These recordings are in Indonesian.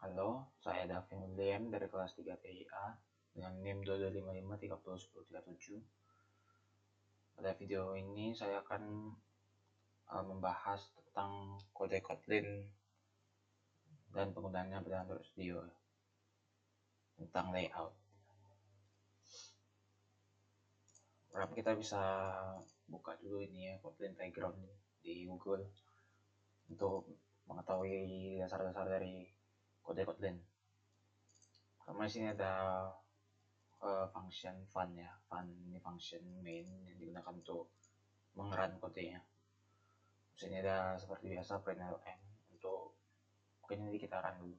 Halo, saya Davin William dari kelas 3 TIA dengan NIM 2255301037. Pada video ini saya akan membahas tentang kode Kotlin dan penggunaannya pada Android Studio tentang layout. Berapa kita bisa buka dulu ini ya Kotlin Playground di Google untuk mengetahui dasar-dasar dari kode Kotlin. Pertama di sini ada function fun ya. Fun ini function main yang digunakan untuk mengerun kodenya. Di sini ada seperti biasa println untuk mungkin ini kita run dulu.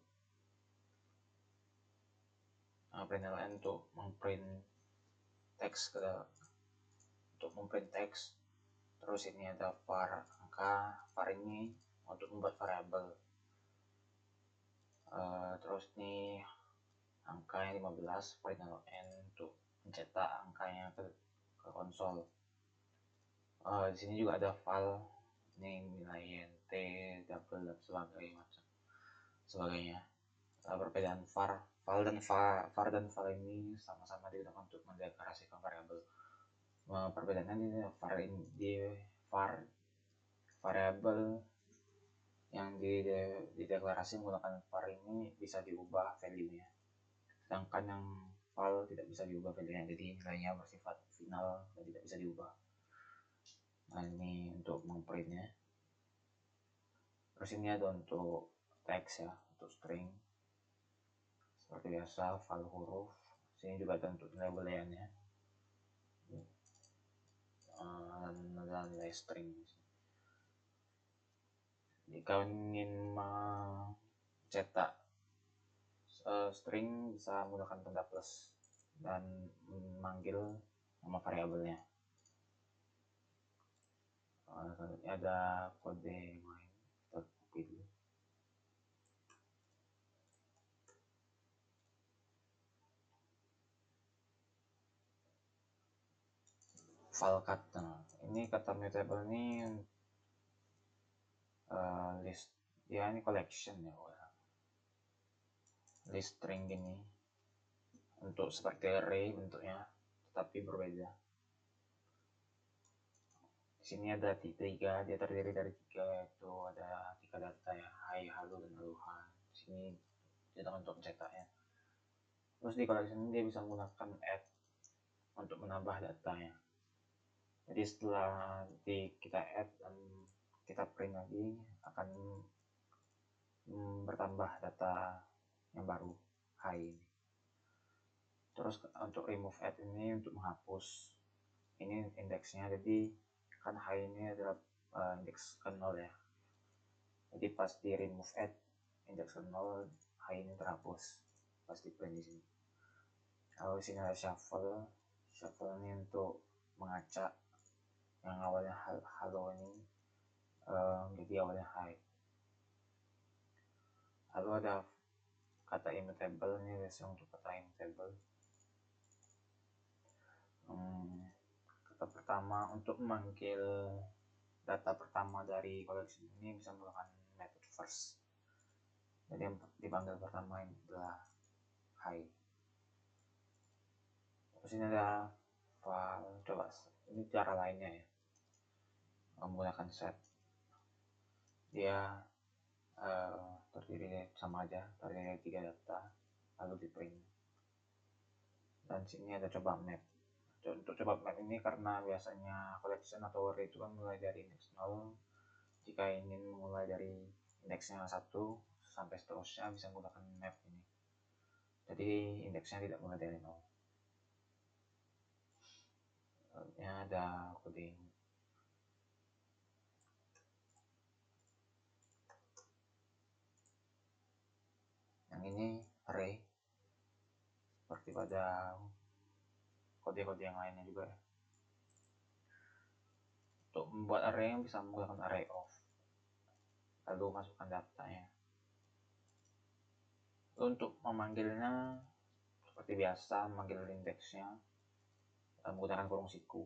Println untuk memprint teks teks. Terus ini ada var angka. Var ini untuk membuat variabel. Terus ini angka yang 15 println untuk mencetak angkanya ke konsol. Di sini juga ada file ini nilai int, double dan sebagainya. Perbedaan var dan file ini sama-sama digunakan untuk mendeklarasikan variabel. Perbedaannya di var variabel yang dideklarasi menggunakan var ini bisa diubah value-nya, sedangkan yang file tidak bisa diubah value-nya, jadi nilainya bersifat final dan tidak bisa diubah. Nah, ini untuk memprintnya. Terus ini ada untuk teks ya, untuk string seperti biasa, file huruf. Sini juga ada untuk nilai booleannya dan ada nilai string. Jika ingin mencetak string bisa menggunakan tanda plus dan memanggil nama variabelnya. Selanjutnya ada kode main, kita copy dulu. File cut. Nah, ini kata mutable ini list ya, ini collection ya, list string gini untuk seperti array bentuknya tetapi berbeda. Di sini ada tiga, dia terdiri dari tiga, yaitu ada tiga data ya, hi, halo, dan aloha. Di sini digunakan untuk mencetaknya. Terus di collection ini dia bisa menggunakan add untuk menambah datanya. Jadi setelah kita add dan kita print lagi akan bertambah data yang baru, hi ini. Terus untuk remove add ini untuk menghapus ini indeksnya, jadi kan hi ini adalah indeks ke 0 ya, jadi pas di remove add indeks ke 0, hi ini terhapus pas di print di sini. Lalu sini ada shuffle ini untuk mengacak yang awalnya halo ini jadi awalnya hi. Lalu ada kata immutable, ini biasa untuk kata immutable. Kata pertama untuk memanggil data pertama dari collection ini bisa menggunakan method first. Jadi yang dipanggil pertama ini adalah hi. Terus ini ada file, coba ini cara lainnya ya, menggunakan set. Dia terdiri sama aja, terdiri dari tiga data lalu di print. Dan sini ada coba map. Untuk coba map ini karena biasanya collection atau array itu kan mulai dari indeks 0. Jika ingin memulai dari indeksnya 1 sampai seterusnya bisa menggunakan map ini. Jadi indeksnya tidak mulai dari 0. Lalu ada kode ini. Yang ini array, seperti pada kode-kode yang lainnya juga ya. Untuk membuat array yang bisa menggunakan array of, lalu masukkan datanya. Untuk memanggilnya seperti biasa, memanggil indeksnya menggunakan kurung siku.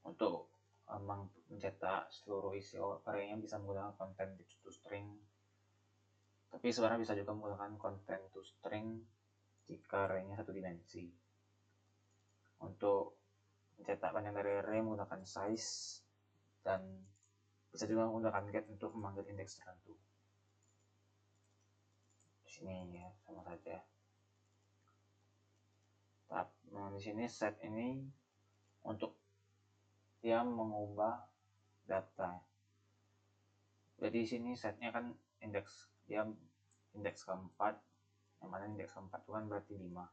Untuk mencetak seluruh isi array-nya bisa menggunakan content to string, Tapi sebenarnya bisa juga menggunakan content to string jika arraynya satu dimensi. Untuk mencetak panjang dari array menggunakan size, dan bisa juga menggunakan get untuk memanggil indeks tertentu. Di sini ya sama saja. Nah, di sini set ini untuk dia mengubah data. Jadi di sini setnya kan indeks, dia indeks keempat, yang mana indeks keempat itu kan berarti 5.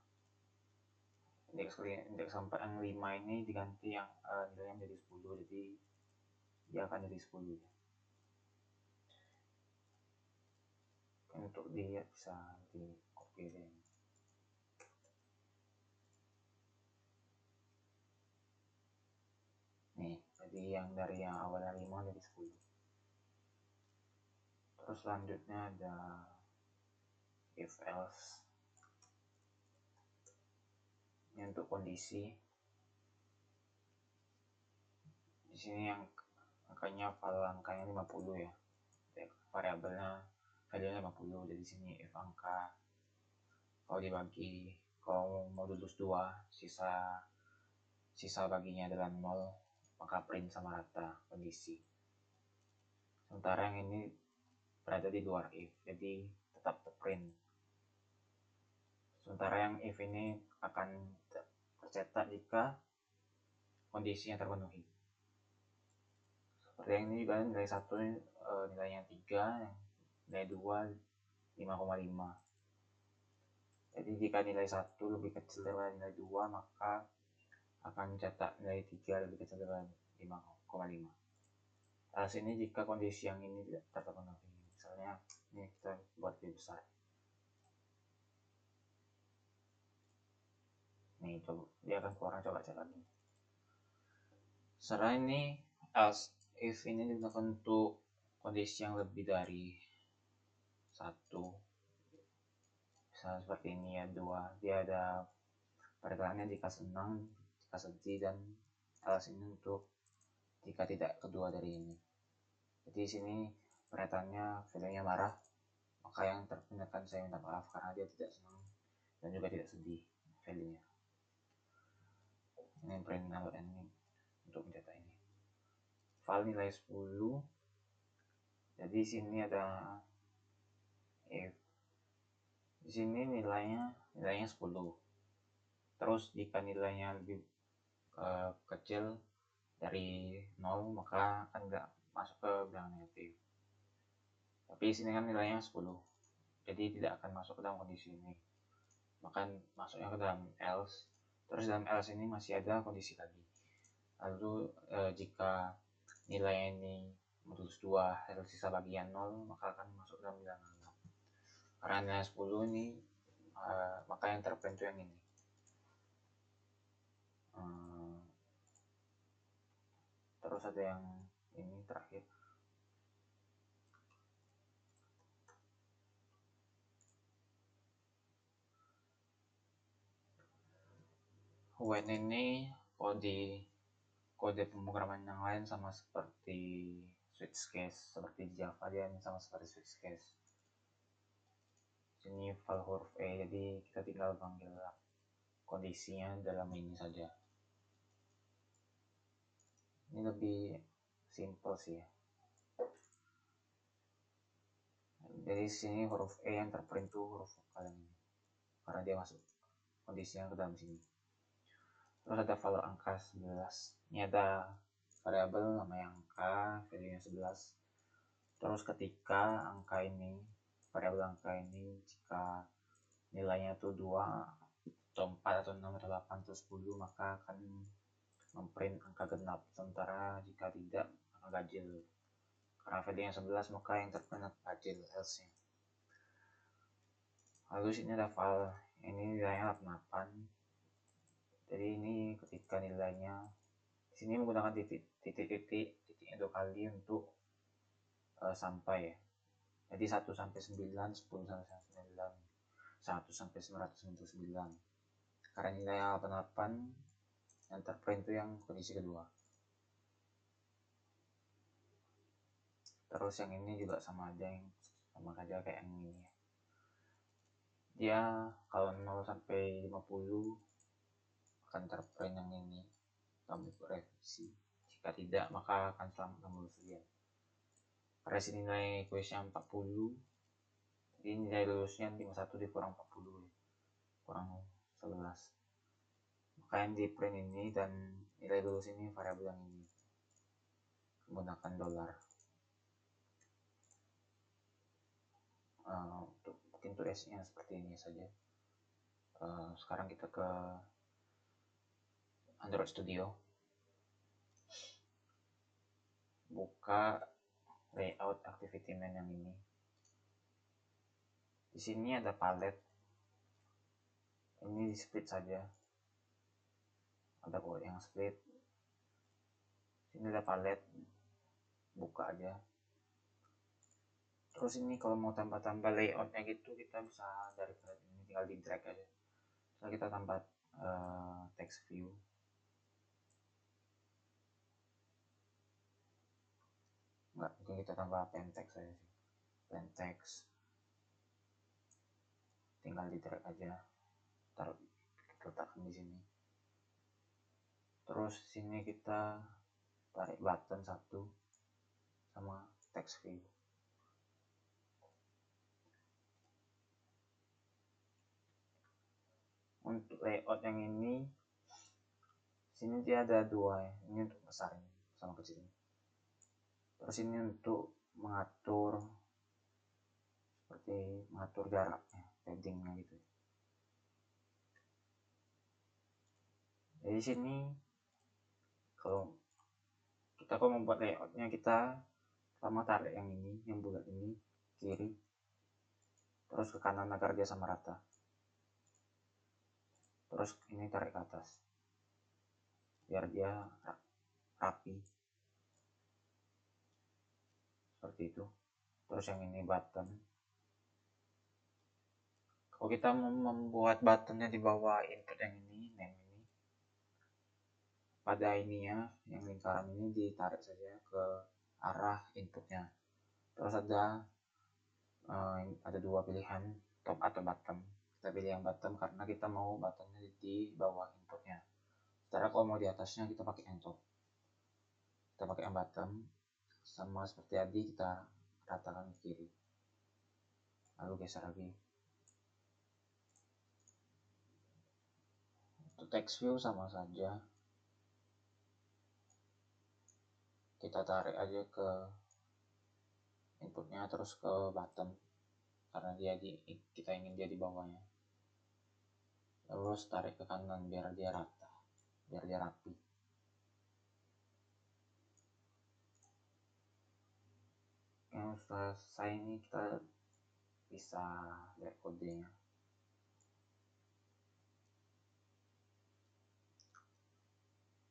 Indeks keempat yang 5 ini diganti yang nilainya menjadi 10, jadi dia akan jadi 10. Untuk dia bisa di copy deh. Nih, jadi yang dari yang awalnya 5 jadi 10. Terus selanjutnya ada if else. Ini untuk kondisi. Di sini yang angkanya 50 ya. Variabelnya value-nya 50. Jadi sini if angka kalau dibagi, kalau mau lulus 2, sisa baginya adalah 0, maka print sama rata kondisi. Sementara yang ini berada di luar if, jadi tetap terprint. Sementara yang if ini akan tercetak jika kondisinya terpenuhi. Seperti yang ini juga nilai 1 nilainya 3, nilai 2 5,5. Jadi jika nilai 1 lebih kecil daripada nilai 2, maka akan cetak nilai 3 lebih kecil daripada 5,5. Sini jika kondisi yang ini tidak terpenuhi. Misalnya ini kita buat lebih besar. Nih, coba dia akan keluar, coba cek lagi. Setelah ini else if ini digunakan untuk kondisi yang lebih dari 1. Misalnya seperti ini ya, 2. Dia ada perkataannya jika senang, jika sedih, dan else ini untuk jika tidak kedua dari ini. Jadi di sini pernyataannya value-nya marah, maka yang terprint akan saya minta maaf karena dia tidak senang dan juga tidak sedih value-nya. Ini print ln untuk mencetak ini. File nilai 10. Jadi di sini ada if. Di sini nilainya 10. Terus jika nilainya lebih kecil dari 0, maka akan nggak masuk ke bilangan negatif. Tapi di sini kan nilainya 10, jadi tidak akan masuk ke dalam kondisi ini, maka masuknya ke dalam else. Terus dalam else ini masih ada kondisi lagi. Lalu jika nilai ini menurut 2, hasil sisa bagian 0, maka akan masuk dalam bilangan 6. Karena nilai 10 ini maka yang terprint yang ini. Terus ada yang ini terakhir. When ini kode pemrograman yang lain sama seperti switch case, seperti Java dia sama seperti switch case. Sini file huruf E, jadi kita tinggal panggil kondisinya dalam ini saja. Ini lebih simple sih ya. Jadi sini huruf E yang terprint tuh huruf vokal yang ini, karena dia masuk kondisinya ke dalam sini. Terus ada value angka 11. Ini ada variabel namanya angka, value-nya 11. Terus ketika angka ini, variabel angka ini jika nilainya tuh 2 atau 4 atau 6 atau 8 atau 10, maka akan memprint angka genap. Sementara jika tidak, angka ganjil. Karena value-nya 11, maka yang terprint ganjil else-nya. Lalu sini ada file, ini nilainya 88. Jadi ini ketika nilainya di sini menggunakan titiknya 2 kali untuk sampai ya. Jadi 1 sampai 9, 10 sampai 9, 1 sampai 999. Karena nilai 88 yang terprint itu yang kondisi kedua. Terus yang ini juga sama aja, yang sama aja kayak yang ini ya. Dia kalau 0 sampai 50 akan terprint yang ini, kamu revisi. Jika tidak, maka akan selamat kamu ujian. Pada sini nilai kuisnya 40, jadi nilai lulusnya 51 dikurang 40 ya, kurang 11. Maka yang di print ini dan nilai lulus ini variabel yang ini menggunakan dolar. Mungkin tulisnya seperti ini saja. Sekarang kita ke Android Studio, buka layout activity main yang ini. Di sini ada palette, ini di split saja, ada kok yang split. Sini ada palette, buka aja. Terus ini kalau mau tambah-tambah layoutnya gitu, kita bisa dari palette ini tinggal di drag aja. Misalnya kita tambah text view, nggak, mungkin kita tambah plain text aja sih, plain text, tinggal di drag aja, taruh, kita letakkan di sini. Terus sini kita tarik button satu sama text view. Untuk layout yang ini, sini dia ada dua ya, ini untuk besar ini sama kecil ini. Terus ini untuk mengatur, seperti mengatur jaraknya, paddingnya gitu. Jadi sini kalau kita membuat layoutnya, kita pertama tarik yang ini, yang bulat ini kiri, terus ke kanan agar dia sama rata. Terus ini tarik ke atas biar dia rapi seperti itu. Terus yang ini button, kalau kita membuat buttonnya di bawah input yang ini, name ini, pada ininya yang lingkaran ini ditarik saja ke arah inputnya. Terus ada dua pilihan, top atau bottom. Kita pilih yang bottom karena kita mau buttonnya di bawah inputnya. Sementara kalau mau di atasnya kita pakai yang top. Kita pakai yang bottom, sama seperti tadi kita ratakan ke kiri, lalu geser lagi. Untuk text view sama saja, kita tarik aja ke inputnya terus ke bottom karena kita ingin dia di bawahnya. Terus tarik ke kanan biar dia rata, biar dia rapi. Yang selesai ini kita bisa lihat kodenya.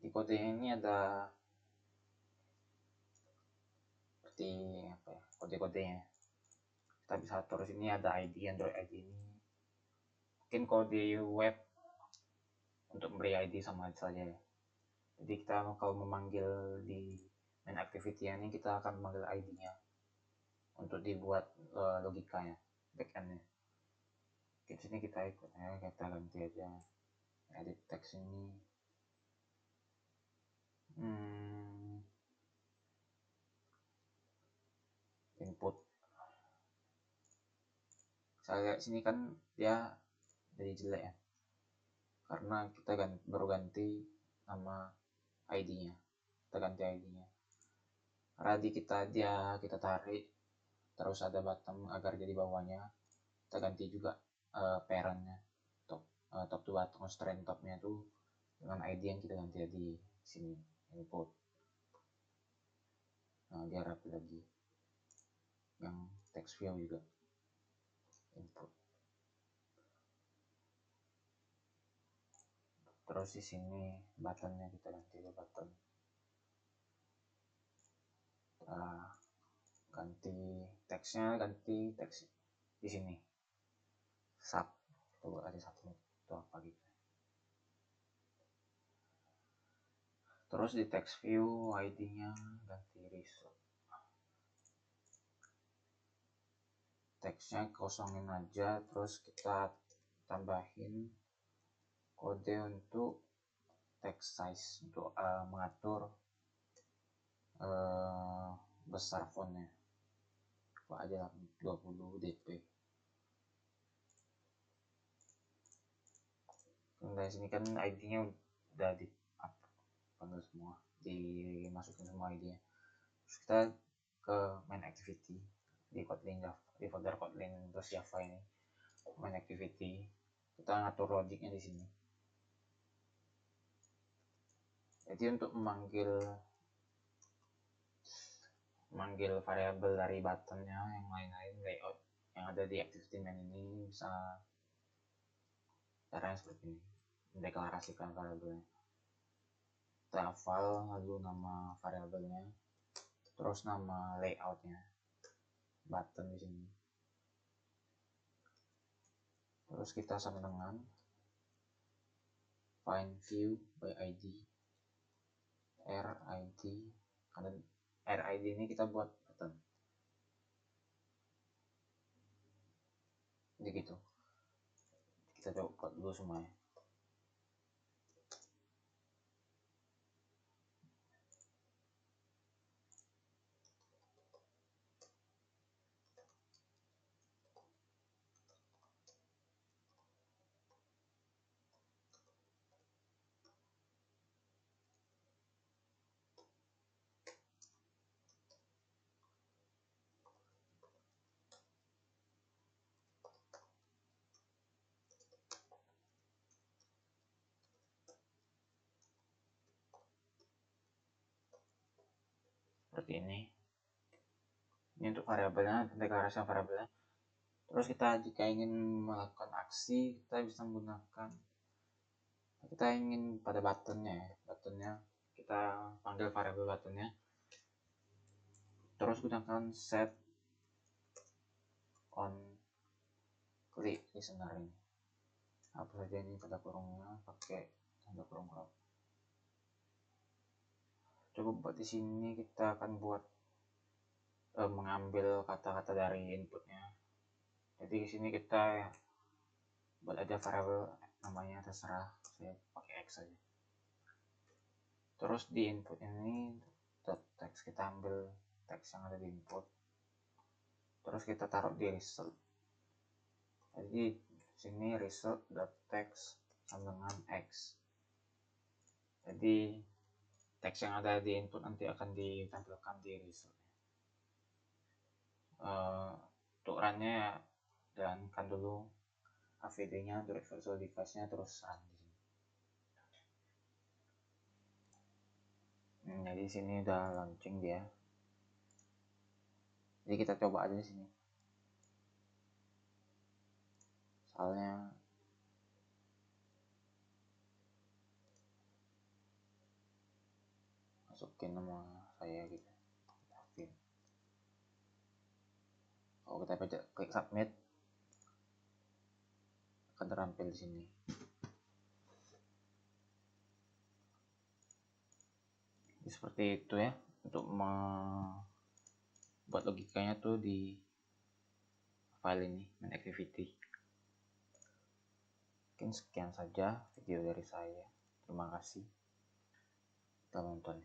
Di kode ini ada seperti apa ya, kode-kodenya. Kita bisa atur sini, ada ID, Android ID ini. Mungkin kode web untuk memberi ID sama saja ya. Jadi kita kalau memanggil di main activity ini, kita akan memanggil ID-nya untuk dibuat logikanya, backend-nya. Di sini kita ikut ya, kita ganti aja edit text ini. Input. Saya lihat sini kan dia jadi jelek ya, karena kita baru ganti nama ID-nya. Kita ganti ID-nya. Karena kita tarik, terus ada bottom agar jadi bawahnya. Kita ganti juga parent-nya, top to bottom, constraint top-nya tuh dengan ID yang kita ganti di sini, input. Nah, dia rapi lagi. Yang text view juga input. Terus di sini buttonnya kita ganti ke button. Ganti teksnya, ganti teks di sini. Sub, coba ada satu itu apa gitu. Terus di text view ID-nya ganti result. teksnya kosongin aja, terus kita tambahin kode untuk text size untuk mengatur besar fontnya. Apa aja 20 dp. Dari sini kan ID-nya udah di panggil semua, dimasukin semua ID-nya. Terus kita ke main activity di Kotlin Java, di folder Kotlin terus Java ini main activity, kita ngatur logiknya di sini. Jadi untuk memanggil variabel dari buttonnya yang lain-lain layout yang ada di activity main ini bisa caranya seperti ini, mendeklarasikan variabelnya. Kita hafal lalu nama variabelnya, terus nama layoutnya, button di sini. Terus kita sama dengan find view by ID, RID, karena RID ini kita buat button. Jadi gitu. Kita coba buat dulu semuanya. Seperti ini untuk variabelnya, deklarasi variabelnya. Terus kita jika ingin melakukan aksi, kita bisa menggunakan, kita ingin pada buttonnya kita panggil variabel buttonnya, terus gunakan set on click listener ini. Apa saja ini pada kurungnya, pakai tanda kurung crop. Coba buat di sini kita akan buat mengambil kata-kata dari inputnya. Jadi di sini kita buat aja variabel namanya terserah, saya pakai x saja. Terus di input ini text, kita ambil teks yang ada di input, terus kita taruh di result. Jadi sini result.text sama dengan x. Jadi teks yang ada di input nanti akan ditampilkan di result. Untuk run-nya jalankan dulu AVD-nya, Android Virtual Device-nya, terus run di sini. Jadi sini udah launching dia. Jadi kita coba aja di sini. Soalnya masukin nama saya gitu. Kalau kita klik submit, akan terampil di sini. Jadi seperti itu ya, untuk membuat logikanya tuh di file ini, main activity. Mungkin sekian saja video dari saya. Terima kasih telah menonton.